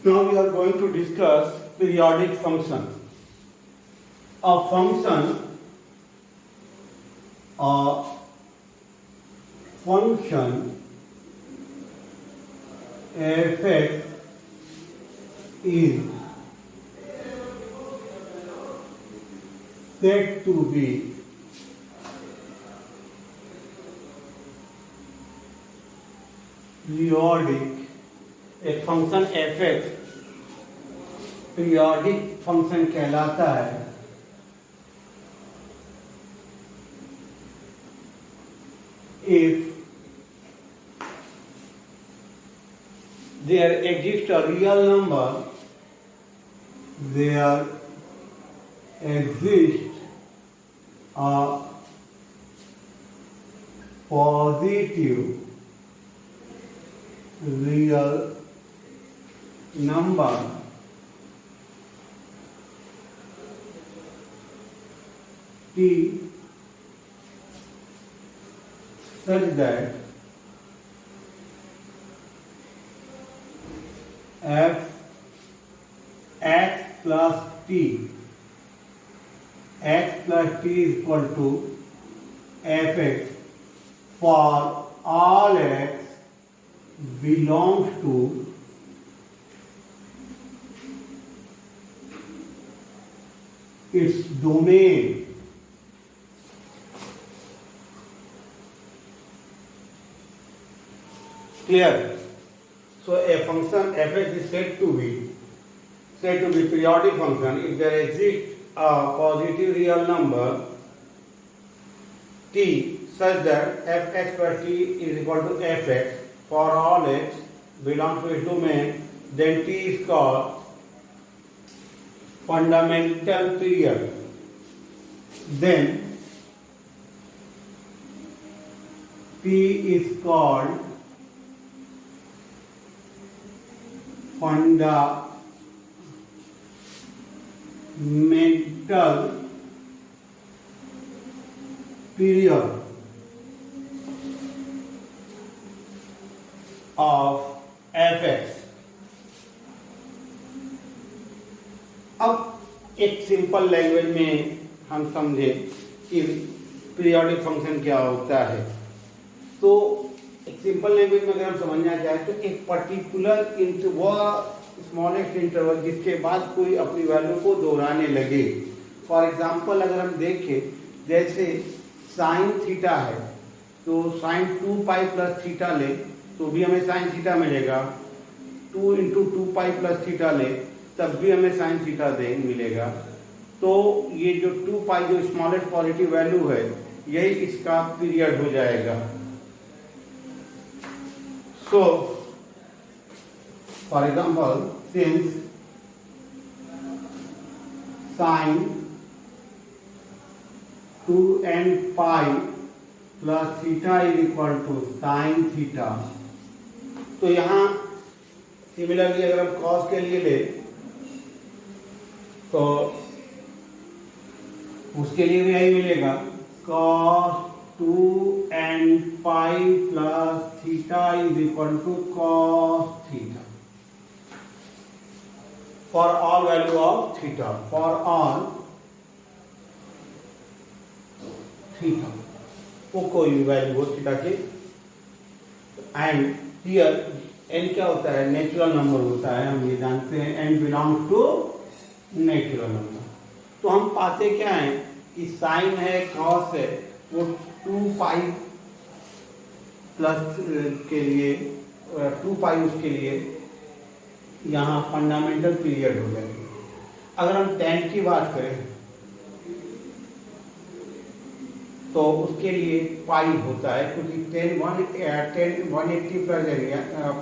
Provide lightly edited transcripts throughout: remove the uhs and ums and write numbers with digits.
Now we are going to discuss periodic function. A function a function f(x) is said to be periodic. एक function f(x) periodic function कहलाता है if there exists a real number, there exists a positive real number t such that f x plus t is equal to f(x) for all x belongs to its domain. Clear? So a function f(x) is said to be periodic function if there exists a positive real number t such that f(x) plus t is equal to f(x) for all x belong to its domain, then t is called fundamental period. Then t is called fundamental period of f(x). अब एक simple language में हम समझें कि periodic function क्या होता है। तो एक सिंपल लैंग्वेज में अगर हम समझना चाहें तो एक पर्टिकुलर स्मॉलेस्ट इंटरवल जिसके बाद कोई अपनी वैल्यू को दोहराने लगे। फॉर एग्जांपल अगर हम देखें जैसे साइन थीटा है तो साइन 2 प्लस थीटा ले तो भी हमें साइन थीटा मिलेगा, 2 इंटू 2 प्लस थीटा ले तब भी हमें साइन थीटा मिलेगा। तो ये जो 2 जो स्मॉलेस्ट पॉजिटिव वैल्यू है यही इसका पीरियड हो जाएगा। So for example since sine 2n pi plus theta is equal to sine theta, तो यहाँ सिमिलरली अगर हम कॉस के लिए ले तो उसके लिए भी यही मिलेगा, cos 2n pi plus theta is equal to cos theta for all value of theta, for all theta, वो कोई भी वैल्यू हो थीटा की। एंड हियर n क्या होता है, नेचुरल नंबर होता है, हम ये जानते हैं n belong to natural number. तो हम पाते क्या है कि साइन है कॉस है वो 2 प्लस के लिए 2 उसके लिए यहाँ फंडामेंटल पीरियड हो जाएगा। अगर हम 10 की बात करें तो उसके लिए पाई होता है क्योंकि 180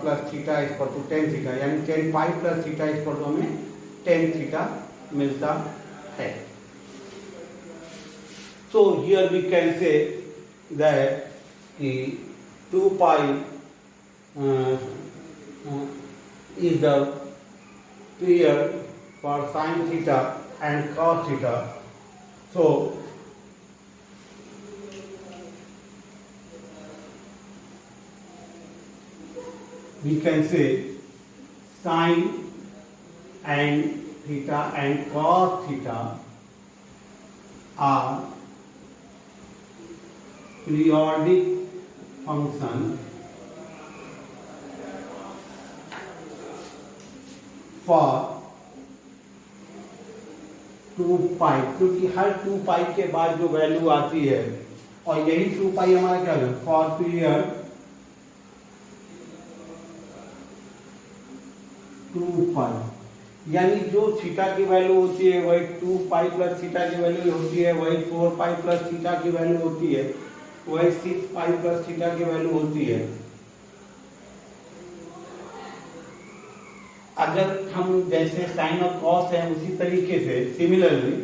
plus theta is equal to 10 theta, यानी 10 pi plus theta is equal to हमें 10 थीटा मिलता है। So here we can say that the 2 pi is the period for sin theta and cos theta. So we can say sin and theta and cos theta are periodic function for 2 पाई, क्योंकि हर 2 पाई के बाद जो value आती है, और यही 2 पाई हमारा क्या है, फॉर पीरियड 2 पाई, यानी जो थीटा की वैल्यू होती है वही 2 पाई प्लस थीटा की वैल्यू होती है, वही 4 पाई प्लस थीटा की वैल्यू होती है, वही 6 पाई प्लस थीटा की वैल्यू होती है। अगर हम जैसे साइन और कॉस है उसी तरीके से similarly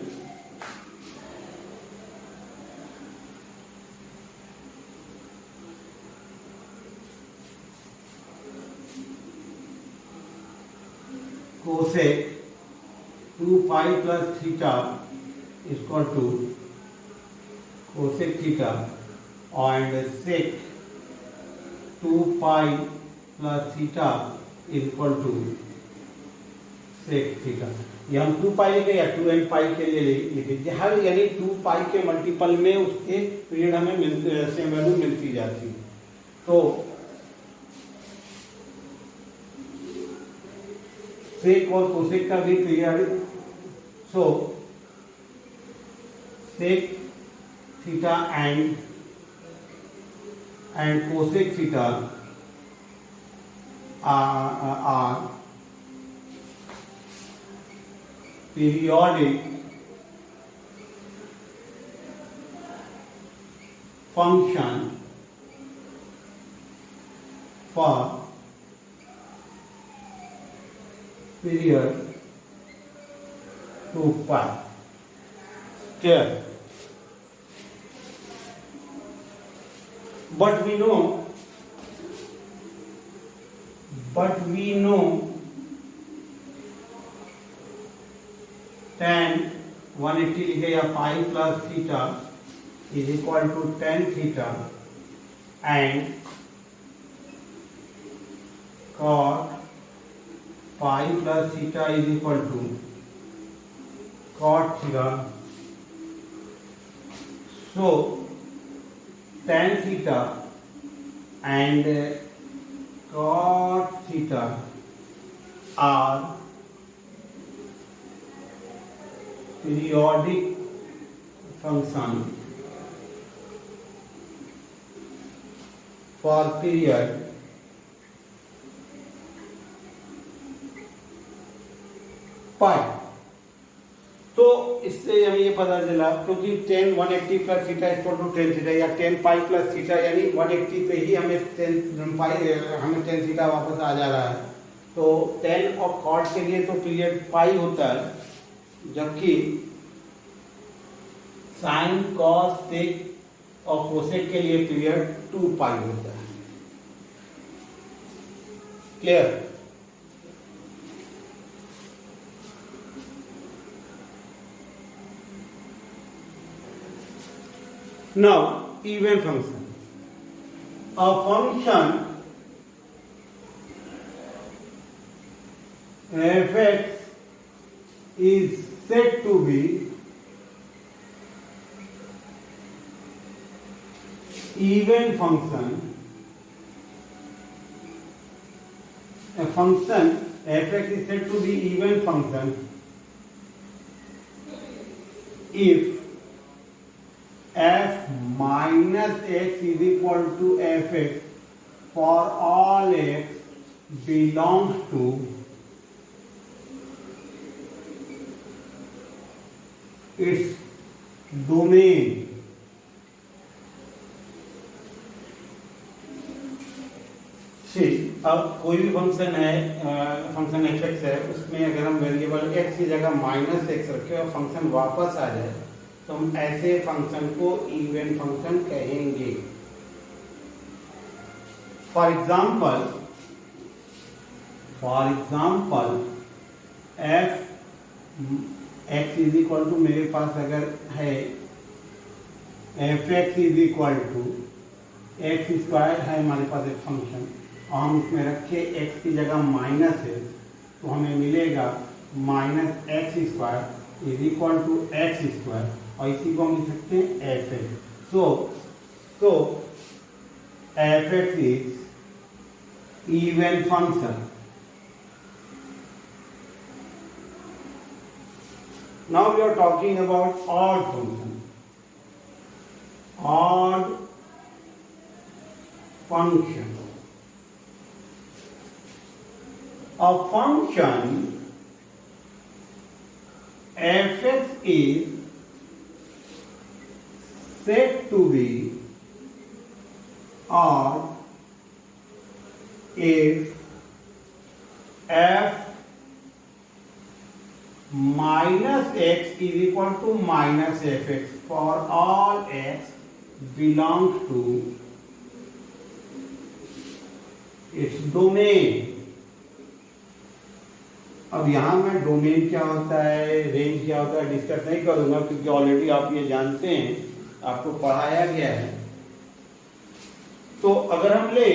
cosec 2 pi plus theta equal to cosec theta and sec 2 pi plus theta equal to sec theta, ये हम 2 पाई लिखे या 2n पाई के लिए लिखे, हर यानी 2 पाई के मल्टीपल में उसके पीरियड हमें सेम वैल्यू मिलती जाती है। तो सेक और कोसेक का भी period, so sec theta and cosec theta are periodic function for period 2 pi. Clear? But we know tan 180 लिखे या pi plus theta is equal to tan theta and cot pi plus theta is equal to cot theta. So tan theta and cot theta are periodic function for period pi। तो इससे हमें ये पता चला, क्योंकि tan 180 plus theta equal to tan theta या tan pi plus theta, यानी 180 पे ही हमें tan थीटा वापस आ जा रहा है। तो tan और cot के लिए तो पीरियड पाई होता है, जबकि साइन कॉस सेक और कोसेक के लिए पीरियड 2 पाई होता है। Clear? Now, even function. A function f(x) is said to be even function. A function f(x) is said to be even function if f minus x is equal to fx for all x belongs to its domain। अब कोई भी function है, function f(x) है, उसमें अगर हम variable x की जगह माइनस एक्स रखें और फंक्शन वापस आ जाए तो हम ऐसे फंक्शन को इवन फंक्शन कहेंगे। For example f(x) is equal to, मेरे पास अगर है f(x) is equal to X square है हमारे पास एक फंक्शन, और हम उसमें रखे x की जगह माइनस है, तो हमें मिलेगा minus X square is equal to X square, और इसी को हम लिख सकते हैं F X. So F X is even function. Now we are talking about odd function. Odd function. A function f(x) is said to be odd if f minus x is equal to minus fx for all x belongs to its domain। अब यहां मैं domain क्या होता है, range क्या होता है discuss नहीं करूंगा, क्योंकि ऑलरेडी आप ये जानते हैं, आपको पढ़ाया गया है। तो अगर हम ले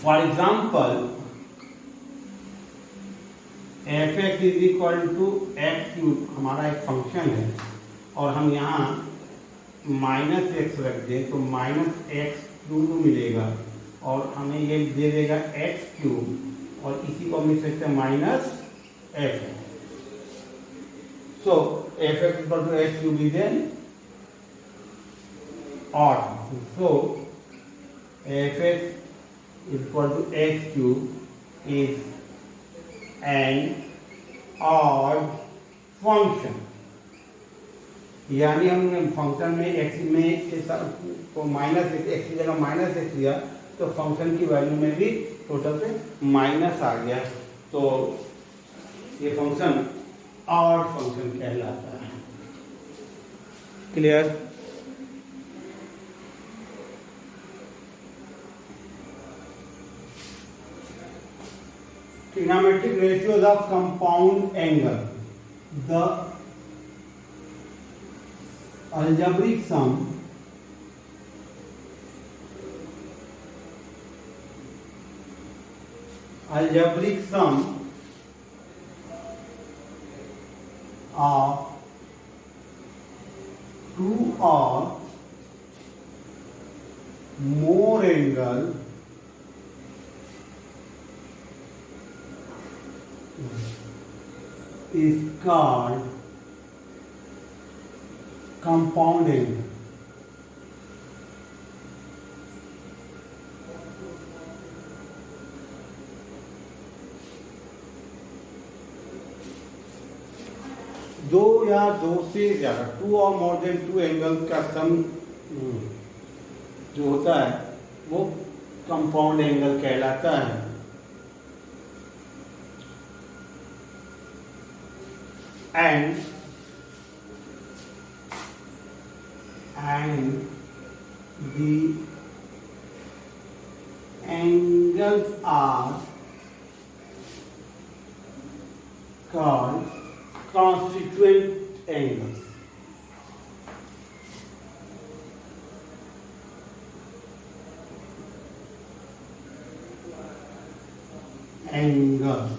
for example F X is equal to X cube हमारा एक फंक्शन है, और हम यहाँ माइनस एक्स रख दें तो माइनस एक्स क्यूब मिलेगा, और हमें ये दे देगा एक्स क्यूब, और इसी को हम लिख सकते हैं minus F. So F X equal to X cube is an odd function. So F X equal to X cube is an odd function. यानी हम फंक्शन में एक्स में तो माइनस एक्स की जगह माइनस एक्स लिया, तो फंक्शन की वैल्यू में भी टोटल पे माइनस आ गया, तो ये फंक्शन ऑड फंक्शन कहलाता है। Clear? Trigonometric ratios of compound angle. The algebraic sum of two or more angle is called compound angle. दो या दो से ज्यादा, टू और मोर देन टू एंगल का सम जो होता है वो कंपाउंड एंगल कहलाता है। and the angles are called constituent angles. Angle.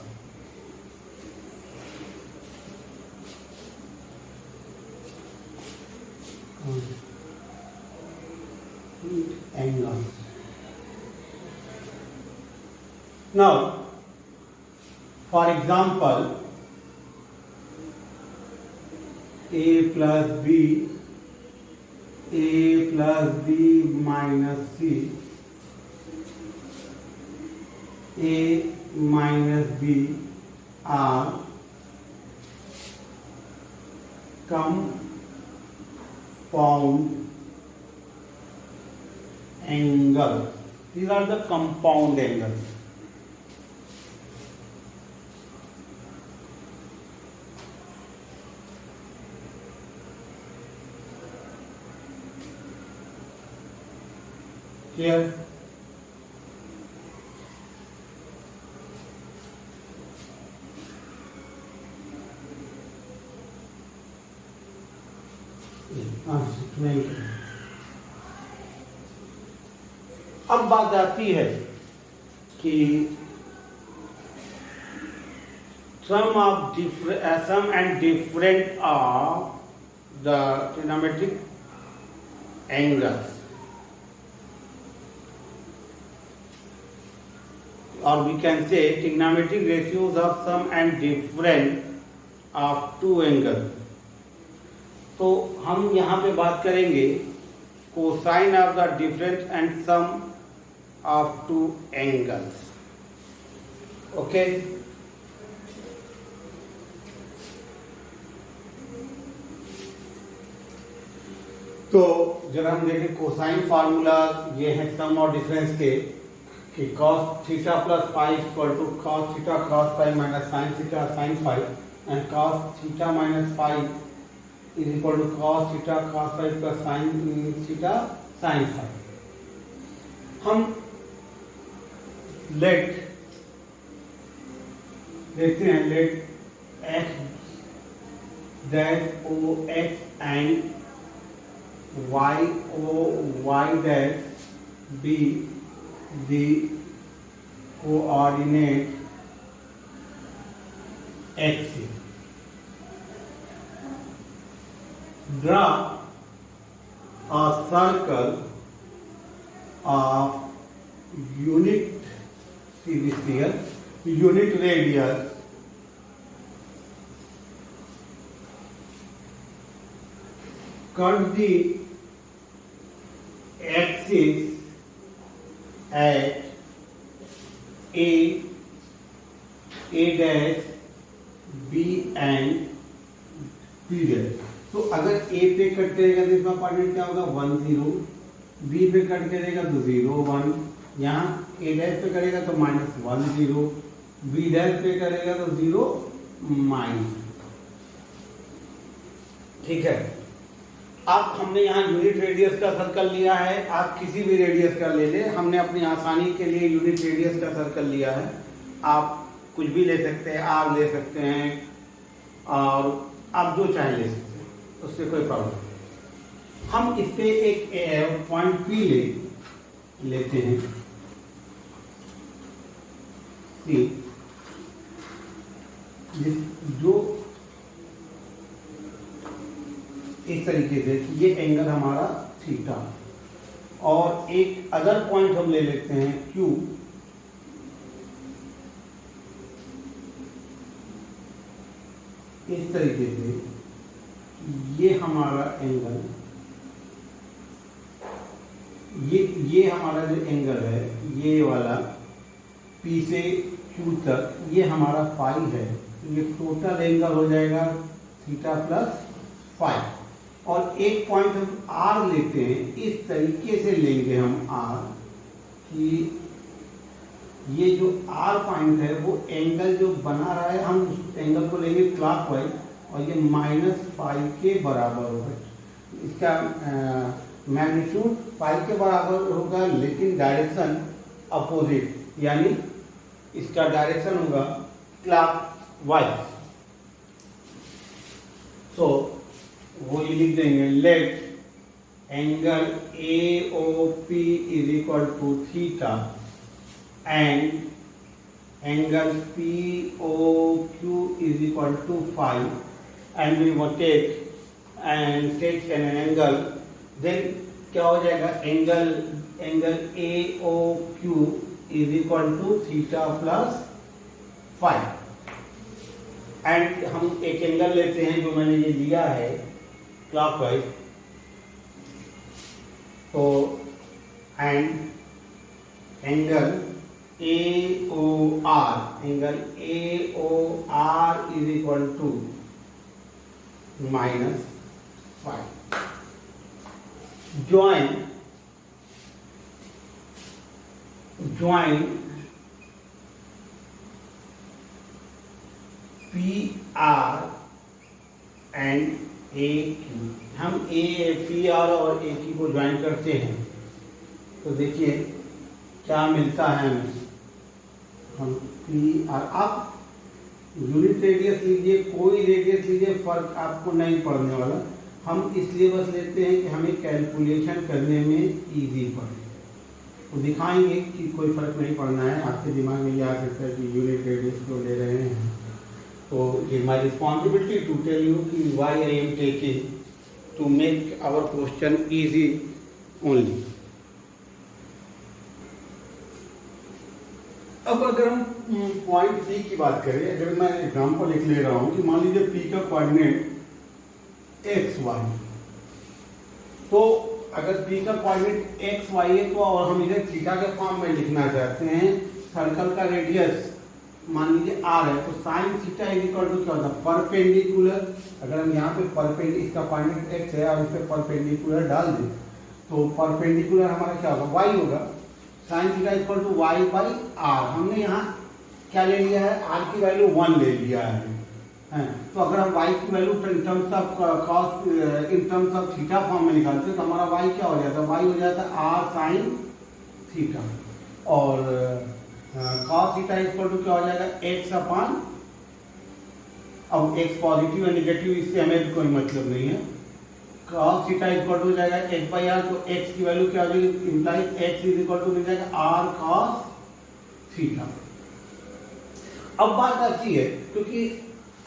Angle. Now, for example, a plus b minus c, a minus b are compound angle. These are the compound angles. Clear? अब बात आती है कि sum and different of the trigonometric angles, or we can say trigonometric ratios of sum and different of two angles. तो हम यहाँ पे बात करेंगे cosine of the difference and sum of two angles. Okay, तो जब हम देखें कोसाइन फार्मूला ये है सम और डिफरेंस के कि cos theta plus five equal to cos theta cos five minus sine theta sine five and cos theta minus five is equal to cos theta cos five plus sine theta sine five. हम let देखते हैं let x dash O x and y o y dash be the coordinate axis. Draw a circle of unit unit radius cut the axis at A dash B and B dash. तो अगर A पे cut करेगा तो इसका coordinate क्या होगा 1 0, B पे cut करेगा तो 0 1, यहाँ A डैश पे करेगा तो -1 0, B डैश पे करेगा तो 0 माइनस. ठीक है, अब हमने यहाँ यूनिट रेडियस का सर्कल लिया है. आप किसी भी रेडियस का ले ले, हमने अपनी आसानी के लिए यूनिट रेडियस का सर्कल लिया है. आप कुछ भी ले सकते हैं, आर ले सकते हैं और आप जो चाहे ले सकते हैं, उससे कोई प्रॉब्लम नहीं. हम इस पे एक पॉइंट पी लेते हैं. जो इस तरीके से ये एंगल हमारा थीटा, और एक अदर पॉइंट हम ले लेते हैं Q. इस तरीके से ये हमारा एंगल, ये हमारा जो एंगल है ये वाला P से Q तक, ये हमारा फाई है. ये टोटल एंगल हो जाएगा थीटा प्लस फाई. और एक पॉइंट हम R लेते हैं. इस तरीके से लेंगे हम R कि ये जो R पॉइंट है वो एंगल जो बना रहा है, हम उस एंगल को लेंगे क्लॉकवाइज और ये -फाई के बराबर होगा. इसका मैग्नीट्यूड फाई के बराबर होगा, लेकिन डायरेक्शन अपोजिट, यानी इसका डायरेक्शन होगा क्लॉकवाइज. सो वो ये लिख देंगे let angle AOP is equal to theta and angle POQ is equal to five, and we वो टेक एन एंगल. देन क्या हो जाएगा, angle AOQ is equal to theta plus five. And हम एक एंगल लेते हैं जो मैंने ये लिया है क्लॉकवाइज. तो and angle AOR is equal to -5. Join PR and AQ. हम PR और AQ को ज्वाइन करते हैं तो देखिए क्या मिलता है हमें. हम PR, आप यूनिट रेडियस लीजिए, कोई रेडियस लीजिए, फर्क आपको नहीं पड़ने वाला. हम इसलिए बस लेते हैं कि हमें कैलकुलेशन करने में इजी पड़े. तो दिखाएंगे कि कोई फर्क नहीं पड़ना है. आपके दिमाग में ये आ सकता है कि यूनिट रेडियस को ले रहे हैं So it is my responsibility to tell you कि why I am taking to make our question easy only. अब अगर हम पॉइंट पी की बात करें, अगर मैं एग्जांपल लिख ले रहा हूं कि मान लीजिए पी का कोऑर्डिनेट एक्स वाई, तो अगर पी का कोऑर्डिनेट एक्स वाई है तो और हम इसे थीटा के फॉर्म में लिखना चाहते हैं, सर्कल का रेडियस मान लीजिए आर है, तो sine theta is equal to क्या होता है, परपेंडिकुलर। अगर हम यहाँ पे परपेंडिकुलर, इसका कोऑर्डिनेट एक्स है और इस पे परपेंडिकुलर डाल दें तो परपेंडिकुलर हमारा क्या होगा, वाई होगा। Sine theta equal to Y by R. हमने यहाँ क्या ले लिया है, आर की वैल्यू 1 ले लिया है। तो अगर हम y की value in terms of cos, in terms of theta form में निकालते हैं तो हमारा y क्या हो जाता है, y हो जाता है आर साइन थीटा, और कॉस थीटा इक्वल टू क्या हो जाएगा, x अपॉन, अब x पॉजिटिव है नेगेटिव इससे हमें कोई मतलब नहीं है, कॉस थीटा इक्वल टू हो जाएगा x बाई आर, तो x की वैल्यू क्या हो जाएगी, implies x is equal to मिल जाएगा r cos थीटा। अब बात आती है, क्योंकि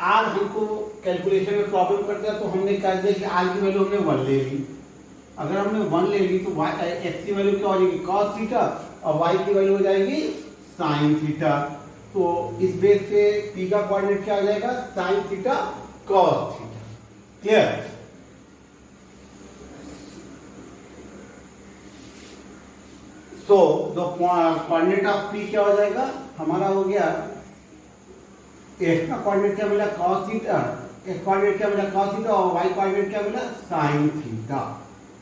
r हमको कैलकुलेशन में प्रॉब्लम करता है तो हमने कह दिया कि r की वैल्यू हमने 1 ले ली। अगर हमने 1 ले ली तो x की वैल्यू क्या हो जाएगी, cos थीटा, और y की वैल्यू हो जाएगी sin थीटा। तो इस बेस पे p का कोऑर्डिनेट क्या हो जाएगा, sin theta cos theta. Clear? तो द कोऑर्डिनेट ऑफ p क्या हो जाएगा, हमारा हो गया x का कोऑर्डिनेट क्या मिला, cos थीटा, x कोऑर्डिनेट क्या मिला cos थीटा, और y कोऑर्डिनेट क्या मिला, sin थीटा।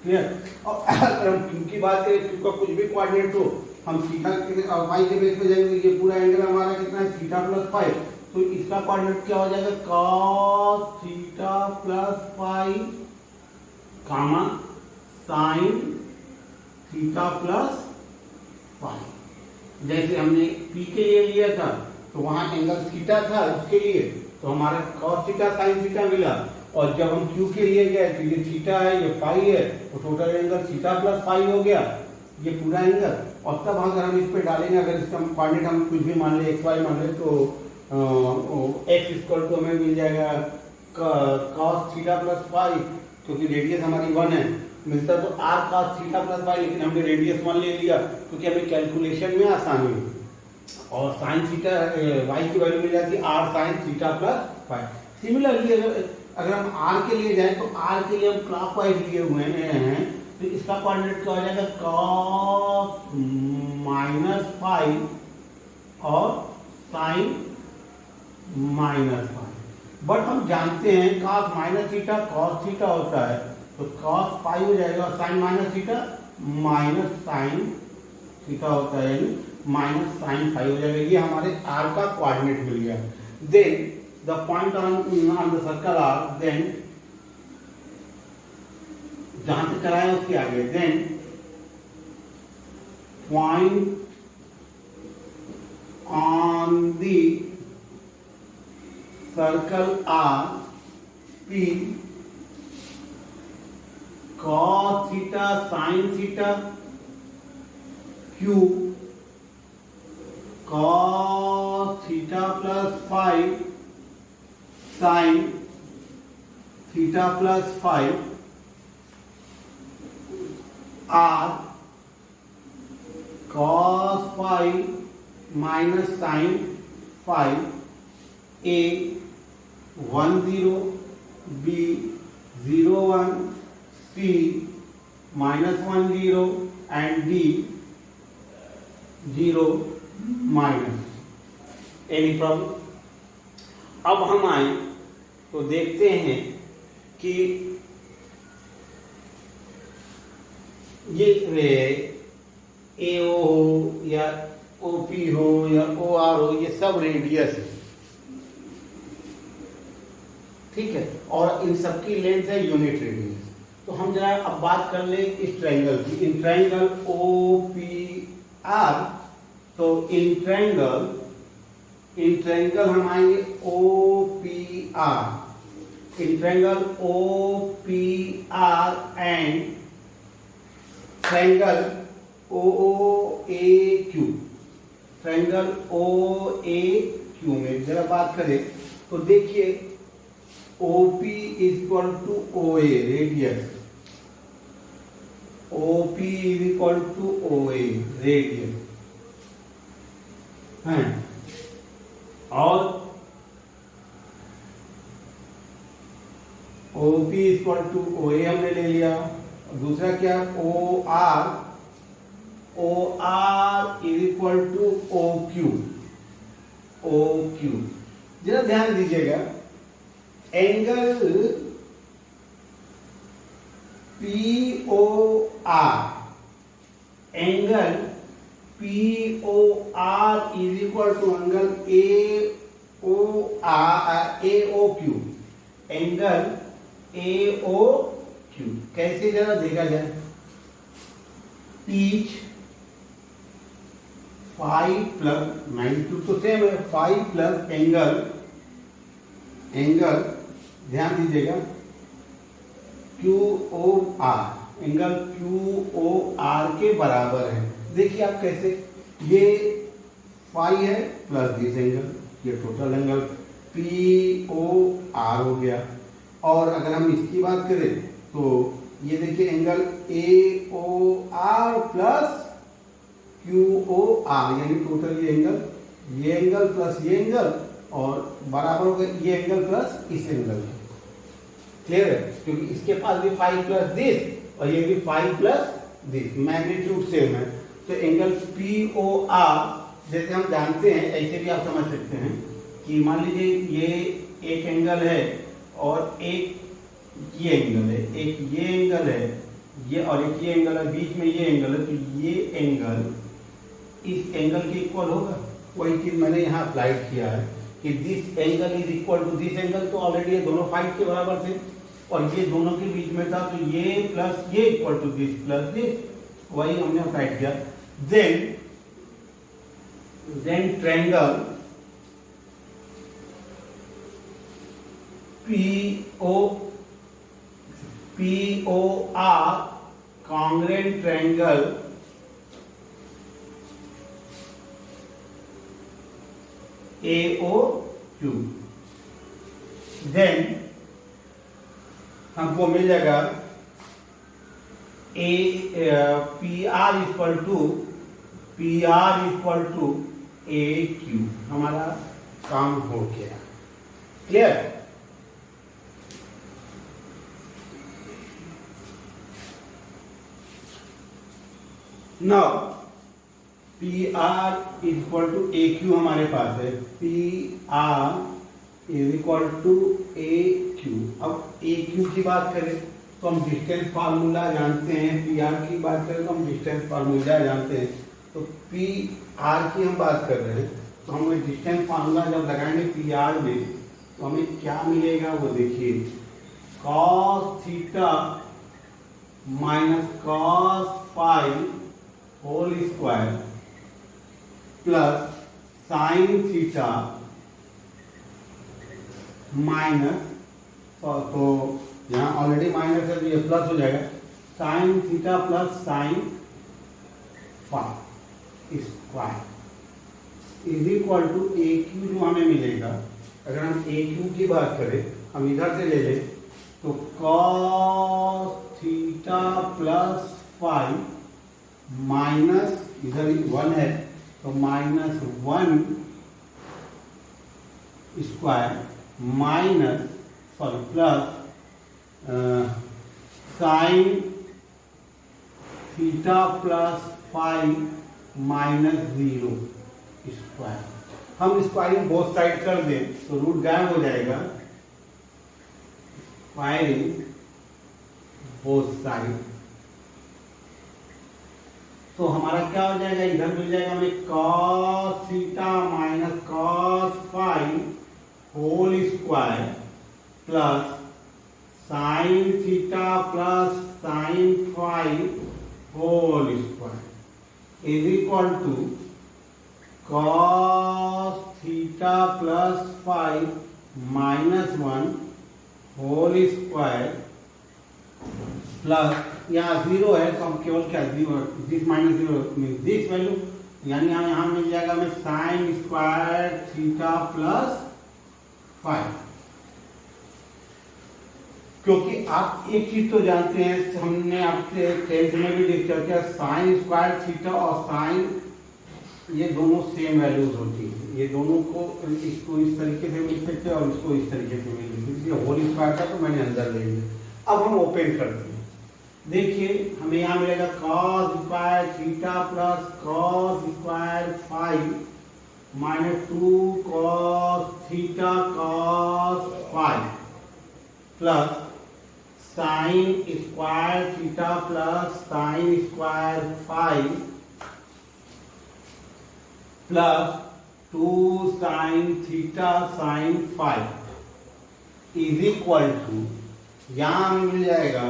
क्लियर? और अगर हम q की बात करें, q का कुछ भी कोऑर्डिनेट हो, हम थीटा और y के बेस पे जाएंगे, ये पूरा एंगल हमारा कितना है, थीटा प्लस फाइव, तो इसका कोऑर्डिनेट क्या हो जाएगा, cos theta plus five comma sin theta plus five. जैसे हमने p के लिए लिया था तो वहां एंगल थीटा था उसके लिए, तो हमारा cos थीटा sin थीटा मिला, और जब हम q के लिए गए तो ये थीटा है, ये फाइव है, तो total angle theta plus five हो गया ये पूरा एंगल। और तब अगर हम इस पे डालेंगे, अगर इसका कोऑर्डिनेट हम कुछ भी मान ले, x y मान ले, तो x इक्वल टू हमें मिल जाएगा cos थीटा प्लस फाइव, क्योंकि रेडियस हमारी 1 है, मिलता तो r cos theta plus five, लेकिन हमने रेडियस 1 ले लिया क्योंकि हमें कैलकुलेशन में आसानी है। और साइन थीटा y की वैल्यू मिल जाती है r sign theta plus five. Similarly अगर हम r के लिए जाएं तो r के लिए हम क्लॉकवाइज लिए हुए हैं, तो इसका कोऑर्डिनेट क्या हो जाएगा, cos माइनस फाइव और साइन माइनस फाइव। बट हम जानते हैं cos minus theta cos theta होता है, तो cos फाइव हो जाएगा, और sine minus theta minus sine theta होता है, यानी माइनस साइन फाइव हो जाएगा। ये हमारे r का कोऑर्डिनेट मिल गया। Then the point on the circle R, then जहां से कराया उसके आगे, then point on the circle R p cos theta sin theta q cos theta plus five sin theta plus five r cos five minus sine five, a 1 0, b 0 1, c minus 1 0 and d 0 minus। Any problem? अब हम आए तो देखते हैं कि ये AO हो या OP हो या OR हो, ये सब रेडियस है, ठीक है, और इन सबकी लेंथ है यूनिट रेडियस। तो हम जरा अब बात कर ले इस ट्रायंगल की, इन ट्रायंगल OPR। तो इन ट्रायंगल हम आएंगे OPR, in triangle OPR and triangle OAQ, triangle OAQ में जरा बात करें तो देखिए OP is equal to OA radius, OP is equal to OA radius है, और OP is equal to OA हमने ले लिया। दूसरा क्या, OR is equal to OQ, जरा ध्यान दीजिएगा, angle POR, angle POR is equal to angle AOQ, angle AOQ कैसे जरा देखा जाए, पीच 5 प्लस 92 तो सेम है, 5 प्लस एंगल ध्यान दीजिएगा QOR, एंगल QOR के बराबर है। देखिए आप कैसे, ये 5 है प्लस दिस एंगल, ये टोटल एंगल POR हो गया। और अगर हम इसकी बात करें तो ये देखिए एंगल AOR प्लस QOR, यानी टोटल ये एंगल प्लस ये एंगल, और बराबर होगा ये एंगल प्लस इस एंगल। क्लियर है, क्योंकि इसके पास भी 5 प्लस दिस और ये भी 5 प्लस दिस, मैग्नीट्यूड सेम है। तो एंगल POR जैसे हम जानते हैं, ऐसे भी आप समझ सकते हैं कि मान लीजिए ये एक एंगल है और एक ये एंगल है, एक ये एंगल है, ये और एक ये एंगल है, बीच में ये एंगल है, तो ये एंगल इस एंगल के इक्वल होगा। वही चीज मैंने यहाँ अप्लाइड किया है कि this angle is equal to this angle, तो ऑलरेडी ये दोनों 5 के बराबर थे और ये दोनों के बीच में था, तो ये प्लस ये equal to this plus this, वही हमने अप्लाइड किया। Then triangle POR congruent triangle AOQ, देन हमको मिल जाएगा PR इक्वल टू AQ, हमारा काम हो गया। Clear, now PR is equal to AQ हमारे पास है, PR is equal to AQ। अब AQ की बात करें तो हम डिस्टेंस फार्मूला जानते हैं, PR की बात करें तो हम डिस्टेंस फार्मूला जानते हैं। तो PR की हम बात कर रहे हैं, तो हमें डिस्टेंस फार्मूला जब लगाएंगे PR में तो हमें क्या मिलेगा वो देखिए, cos theta minus cos phi whole square plus sine theta minus, तो यहाँ ऑलरेडी माइनस है तो ये प्लस हो जाएगा, sine theta plus sine phi square is equal to AQ जो हमें मिलेगा। अगर हम AQ की बात करें, हम इधर से ले लें तो cos theta plus phi minus, इधर 1 है तो minus 1 square minus sorry plus sine theta plus phi minus 0 square. हम स्क्वायरिंग बोथ साइड कर दें तो रूट गायब हो जाएगा, स्क्वायरिंग बोथ साइड, तो हमारा क्या हो जाएगा, इधर मिल जाएगा हमें cos theta minus cos phi whole square plus sine theta plus sine phi whole square is equal to cos theta plus phi minus 1 whole square plus, यहाँ 0 है तो हम केवल क्या, this minus 0 mean this value, यानी यहाँ मिल जाएगा हमें sine square theta plus five. क्योंकि आप एक चीज तो जानते हैं, हमने आपसे 10th में भी डिस्कस किया, साइन स्क्वायर थीटा और साइन, ये दोनों सेम वैल्यूज होती है। ये दोनों को, इसको इस तरीके से मिल सकते हैं और इसको इस तरीके से मिल सकते हैं। ये होल स्क्वायर था तो मैंने अंदर ले लिया। अब हम ओपन करते हैं। देखिए हमें यहाँ मिलेगा cos square theta plus cos square five minus 2 cos theta cos five plus sine square theta plus sine square five plus 2 sine theta sine five is equal to, यहां मिल जाएगा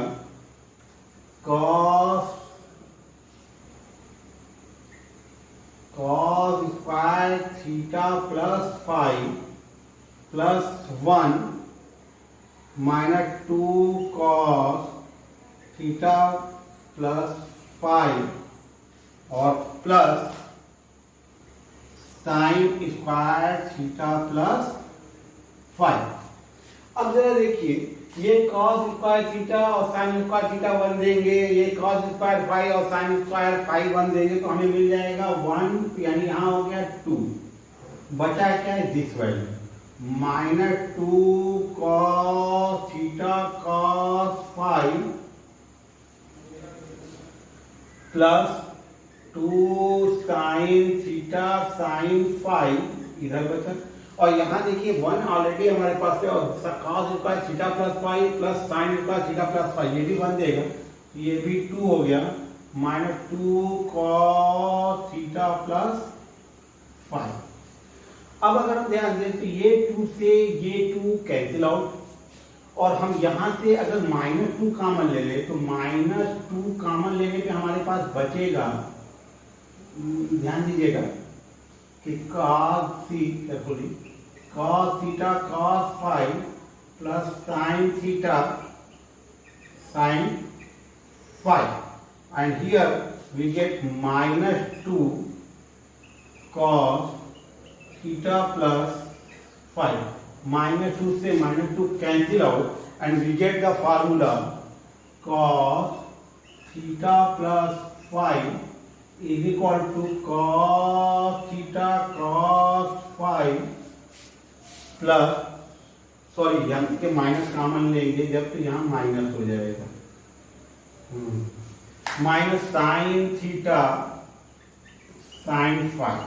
cos square theta plus five plus 1 minus 2 cos theta plus five और plus sine square theta plus five. अब जरा देखिए, ये cos square theta और sine square theta 1 देंगे, ये cos स्क्वायर फाइव और साइन स्क्वायर फाइव 1 देंगे, तो हमें मिल जाएगा 1, यानी यहाँ हो गया 2, बचा क्या है this value minus 2 cos theta cos five plus 2 sine theta sine five इधर बचा। और यहाँ देखिए 1 ऑलरेडी हमारे पास है, और cos square theta plus five plus sine square theta plus five, ये भी 1 देगा, ये भी 2 हो गया minus 2 cos theta plus five. अब अगर हम ध्यान दें तो ये 2 से ये 2 कैंसिल आउट, और हम यहाँ से अगर -2 कॉमन ले ले तो -2 कॉमन लेने पे हमारे पास बचेगा, ध्यान दीजिएगा कि cos theta cos five plus sine theta sine five, and here we get -2 cos theta plus five. -2 से -2 cancel out and we get the formula cos theta plus five is equal to cos theta cos five plus, sorry यहाँ के minus common लेंगे जब तो यहाँ minus हो जाएगा, minus sine theta sine five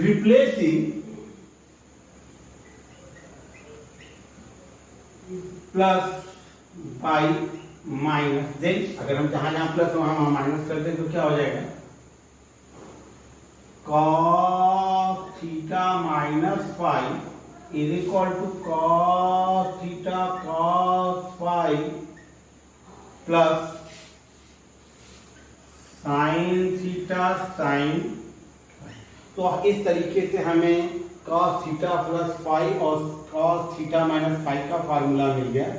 replacing plus by minus, then अगर हम जहां जहां प्लस वहां माइनस कर दें तो क्या हो जाएगा, cos theta minus five is equal to cos theta cos five plus sine theta sine. तो इस तरीके से हमें cos थीटा प्लस फाइव और cos थीटा माइनस फाइव का फार्मूला मिल गया।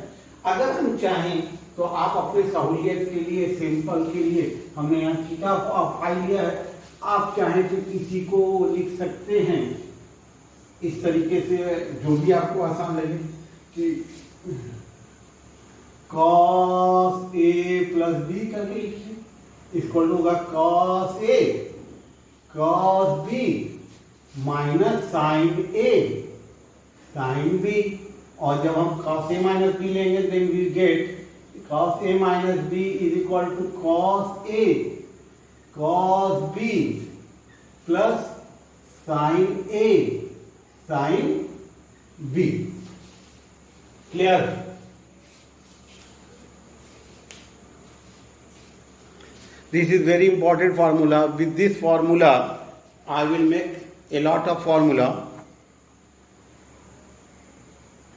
अगर हम चाहें तो आप अपने सहूलियत के लिए, सिंपल के लिए, हमने यहाँ थीटा फाइव लिया है, आप चाहें तो किसी को लिख सकते हैं इस तरीके से, जो भी आपको आसान लगे, कि cos A प्लस B करके लिखिए, इसको होगा cos A cos B minus sine A sine B, और जब हम cos A माइनस B लेंगे then we get cos A minus B is equal to cos A cos B plus sine A sine B। Clear? This is very important formula. With this formula I will make a lot of formula